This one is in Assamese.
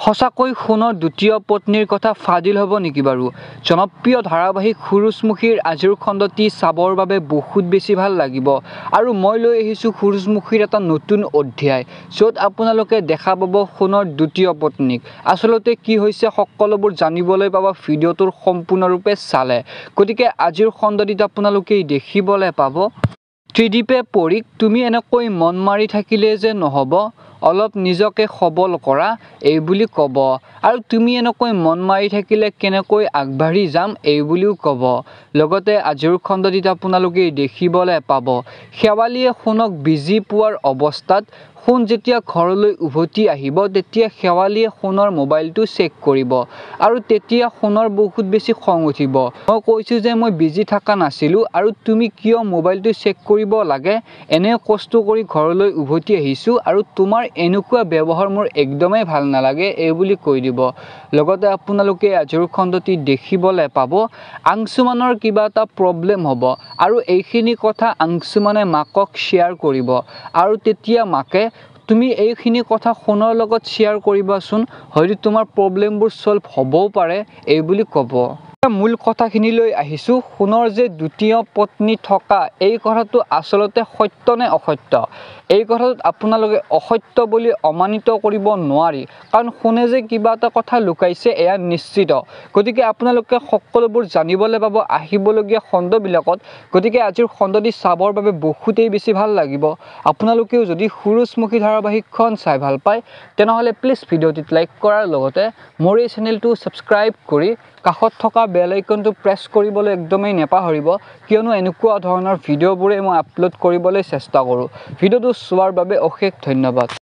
সঁচাকৈ সোণৰ দ্বিতীয় পত্নীৰ কথা ফাদিল হ'ব নেকি বাৰু? জনপ্ৰিয় ধাৰাবাহিক সূৰুযমুখীৰ আজিৰ খণ্ডটি চাবৰ বাবে বহুত বেছি ভাল লাগিব আৰু মই লৈ আহিছোঁ সূৰুযমুখীৰ এটা নতুন অধ্যায়, য'ত আপোনালোকে দেখা পাব সোণৰ দ্বিতীয় পত্নীক। আচলতে কি হৈছে সকলোবোৰ জানিবলৈ পাব ভিডিঅ'টোৰ সম্পূৰ্ণৰূপে চালে। গতিকে আজিৰ খণ্ডটিত আপোনালোকে দেখিবলৈ পাব ত্ৰিদীপে পৰীক তুমি এনেকৈ মন মাৰি থাকিলে যে নহ'ব, অলপ নিজকে সবল কৰা এই বুলি ক'ব আৰু তুমি এনেকৈ মন মাৰি থাকিলে কেনেকৈ আগবাঢ়ি যাম এই বুলিও ক'ব। লগতে আজিৰ খণ্ডটিত আপোনালোকে দেখিবলৈ পাব শেৱালীয়ে সোণক বিজি পোৱাৰ অৱস্থাত সোণ যেতিয়া ঘৰলৈ উভতি আহিব তেতিয়া শেৱালীয়ে সোণৰ মোবাইলটো চেক কৰিব আৰু তেতিয়া সোণৰ বহুত বেছি খং উঠিব। মই কৈছোঁ যে মই বিজি থকা নাছিলোঁ আৰু তুমি কিয় মোবাইলটো চেক কৰিব লাগে, এনে কষ্ট কৰি ঘৰলৈ উভতি আহিছোঁ আৰু তোমাৰ এনেকুৱা ব্যৱহাৰ মোৰ একদমেই ভাল নালাগে এই বুলি কৈ দিব। লগতে আপোনালোকে আজিৰ খণ্ডটি দেখিবলৈ পাব আংশুমানৰ কিবা এটা প্ৰব্লেম হ'ব আৰু এইখিনি কথা আংশুমানে মাকক শ্বেয়াৰ কৰিব আৰু তেতিয়া মাকে তুমি এইখিনি কথা সোণৰ লগত শ্বেয়াৰ কৰিবাচোন, হয়তো তোমাৰ প্ৰব্লেমবোৰ ছল্ভ হ'বও পাৰে এই বুলি ক'ব। মূল কথাখিনিলৈ আহিছোঁ, সোণৰ যে দ্বিতীয় পত্নী থকা এই কথাটো আচলতে সত্য নে অসত্য? এই কথাটোত আপোনালোকে অসত্য বুলি অমানিত কৰিব নোৱাৰি, কাৰণ সোণে যে কিবা এটা কথা লুকাইছে এয়া নিশ্চিত। গতিকে আপোনালোকে সকলোবোৰ জানিবলৈ পাব আহিবলগীয়া খণ্ডবিলাকত। গতিকে আজিৰ খণ্ডটি চাবৰ বাবে বহুতেই বেছি ভাল লাগিব। আপোনালোকেও যদি সূৰুযমুখী ধাৰাবাহিকখন চাই ভাল পায় তেনেহ'লে প্লিজ ভিডিঅ'টিত লাইক কৰাৰ লগতে মোৰ এই চেনেলটো ছাবস্ক্ৰাইব কৰি কাষত থকা বেল আইকনটো প্ৰেছ কৰিবলৈ একদমেই নাপাহৰিব, কিয়নো এনেকুৱা ধৰণৰ ভিডিঅ'বোৰে মই আপলোড কৰিবলৈ চেষ্টা কৰোঁ। ভিডিঅ'টো চোৱাৰ বাবে অশেষ ধন্যবাদ।